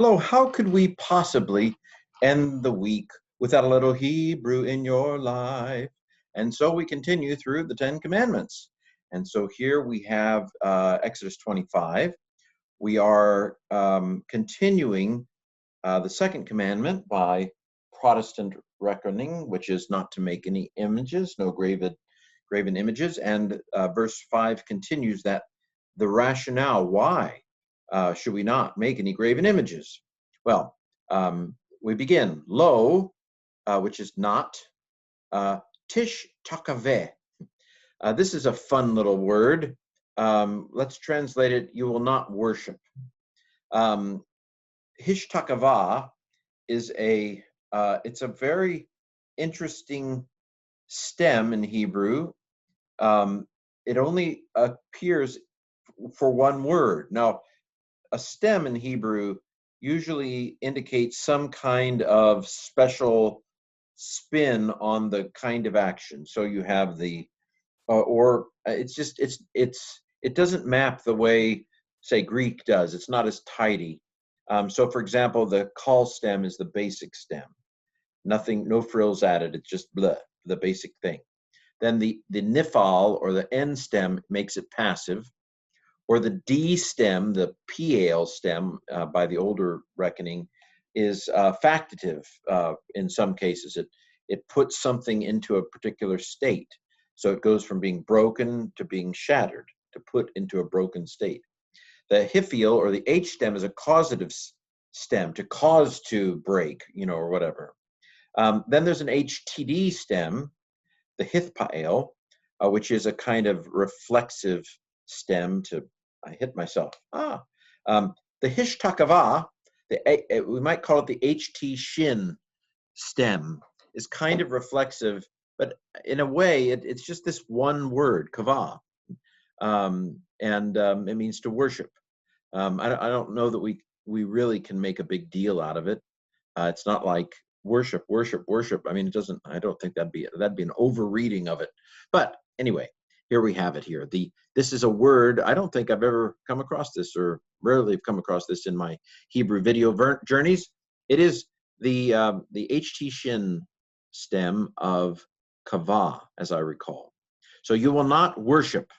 Hello, how could we possibly end the week without a little Hebrew in your life? And so we continue through the Ten Commandments. And so here we have Exodus 25. We are continuing the second commandment by Protestant reckoning, which is not to make any images, no graven images. And verse 5 continues that the rationale why should we not make any graven images? Well, we begin, lo, which is not, tish takaveh. This is a fun little word. Let's translate it, you will not worship. Hishtakavah is it's a very interesting stem in Hebrew. It only appears for one word. Now, a stem in Hebrew usually indicates some kind of special spin on the kind of action. So you have the, it doesn't map the way, say, Greek does. It's not as tidy. So for example, the call stem is the basic stem. Nothing, no frills added. It's just blah, the basic thing. Then the nifal or the end stem makes it passive. Or the D stem, the PAL stem, by the older reckoning, is factative in some cases. It puts something into a particular state. So it goes from being broken to being shattered, to put into a broken state. The Hiphial or the H stem is a causative stem, to cause to break, or whatever. Then there's an HTD stem, the Hithpael, which is a kind of reflexive stem to, I hit myself. The Hishtakavah, we might call it the HT Shin stem, is kind of reflexive, but in a way, it's just this one word, kavah, and it means to worship. I don't know that we really can make a big deal out of it. It's not like worship. I mean, it doesn't. I don't think that'd be an overreading of it. But anyway, here we have it here. This is a word, I don't think I've ever come across this, or rarely have come across this in my Hebrew video journeys. It is the HT Shin stem of kavah, as I recall. So you will not worship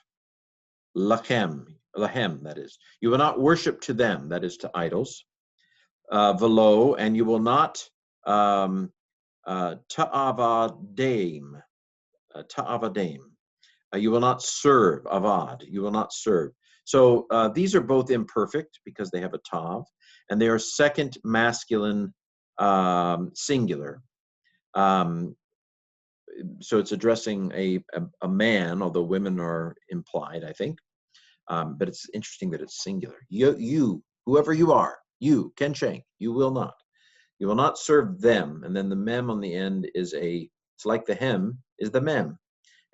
lahem, that is. You will not worship to them, that is to idols. Velo, and you will not ta'avadaim. You will not serve, avad, you will not serve. So these are both imperfect because they have a tav, and they are second masculine singular. So it's addressing a man, although women are implied, I think. But it's interesting that it's singular. You, whoever you are, you, Ken Shank, you will not. You will not serve them. And then the mem on the end is it's like the hem is the mem.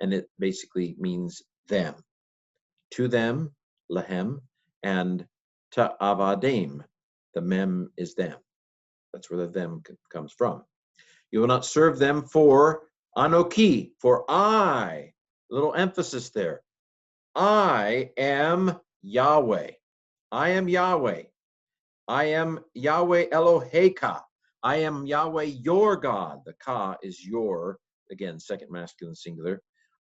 And it basically means them. To them, lahem, and ta'avadim, the mem is them. That's where the them comes from. You will not serve them for anoki, for I, little emphasis there. I am Yahweh. I am Yahweh. I am Yahweh Eloheka. I am Yahweh your God. The ka is your, again, second masculine singular.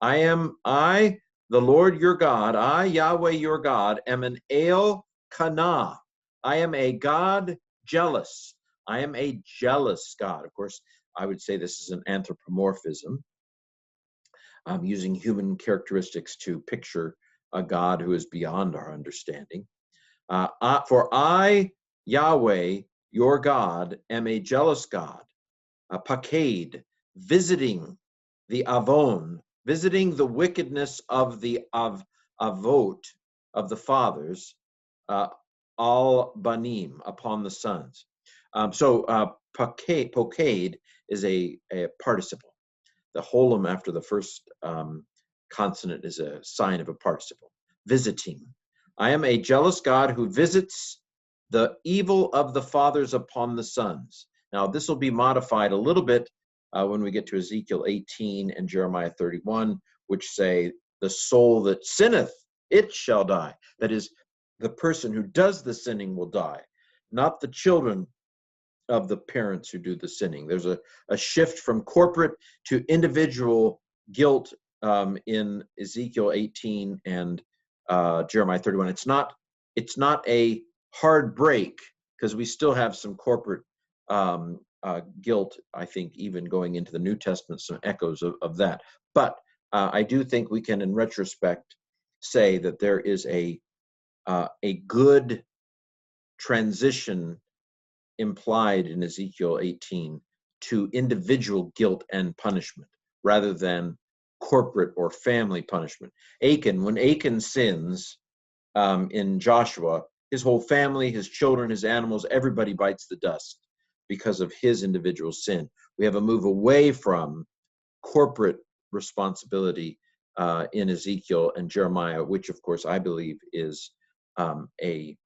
I, the Lord your God, I, Yahweh your God, am an El Kana. I am a God jealous. I am a jealous God. Of course, I would say this is an anthropomorphism. I'm using human characteristics to picture a God who is beyond our understanding. For I, Yahweh, your God, am a jealous God, a paked, visiting the avon, visiting the wickedness of the avot, of the fathers, al banim, upon the sons. Paked is a participle. The holum after the first consonant is a sign of a participle. Visiting. I am a jealous God who visits the evil of the fathers upon the sons. Now, this will be modified a little bit when we get to Ezekiel 18 and Jeremiah 31, which say, the soul that sinneth, it shall die. That is, the person who does the sinning will die. not the children of the parents who do the sinning. There's a shift from corporate to individual guilt in Ezekiel 18 and Jeremiah 31. It's not a hard break, because we still have some corporate guilt, I think, even going into the New Testament, some echoes of that. But I do think we can, in retrospect, say that there is a good transition implied in Ezekiel 18 to individual guilt and punishment rather than corporate or family punishment. When Achan sins in Joshua, his whole family, his children, his animals, everybody bites the dust because of his individual sin. We have a move away from corporate responsibility in Ezekiel and Jeremiah, which of course I believe is a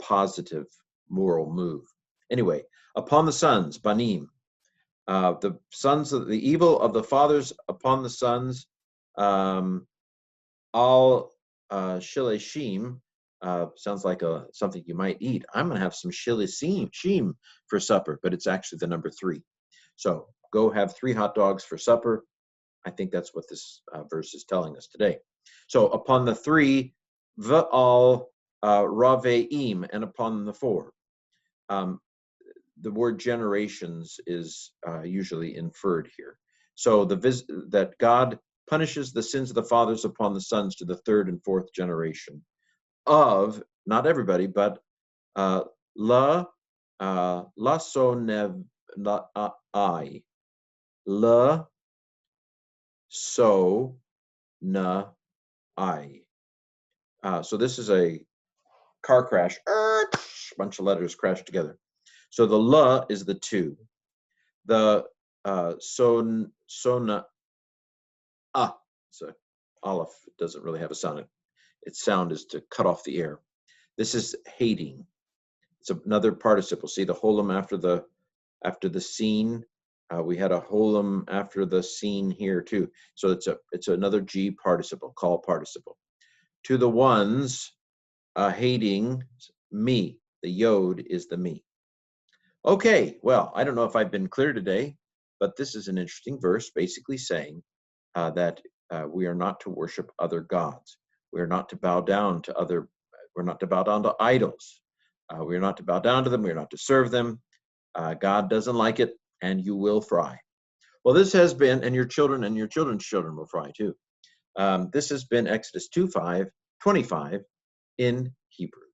positive moral move. Anyway, upon the sons, banim, the sons of the evil of the fathers upon the sons, al shilashim, sounds like something you might eat. I'm going to have some shilashim for supper, but it's actually the number 3. So go have 3 hot dogs for supper. I think that's what this verse is telling us today. So upon the 3, v'al raveim, and upon the 4. The word generations is usually inferred here. So that God punishes the sins of the fathers upon the sons to the 3rd and 4th generation of, not everybody, but la so nev I, la so na I. So this is a car crash. A bunch of letters crashed together. So the la is the 2. The sona so aleph doesn't really have a sound. Its sound is to cut off the air. This is hating. It's another participle. See the holum after the scene. We had a holum after the scene here too. So it's another G participle, call participle. To the ones hating me. The yod is the me. Okay, well, I don't know if I've been clear today, but this is an interesting verse basically saying that we are not to worship other gods. We are not to bow down to we're not to bow down to idols. We are not to bow down to them. We are not to serve them. God doesn't like it, and you will fry. Well, this has been, and your children and your children's children will fry too. This has been Exodus 2:5, 25 in Hebrew.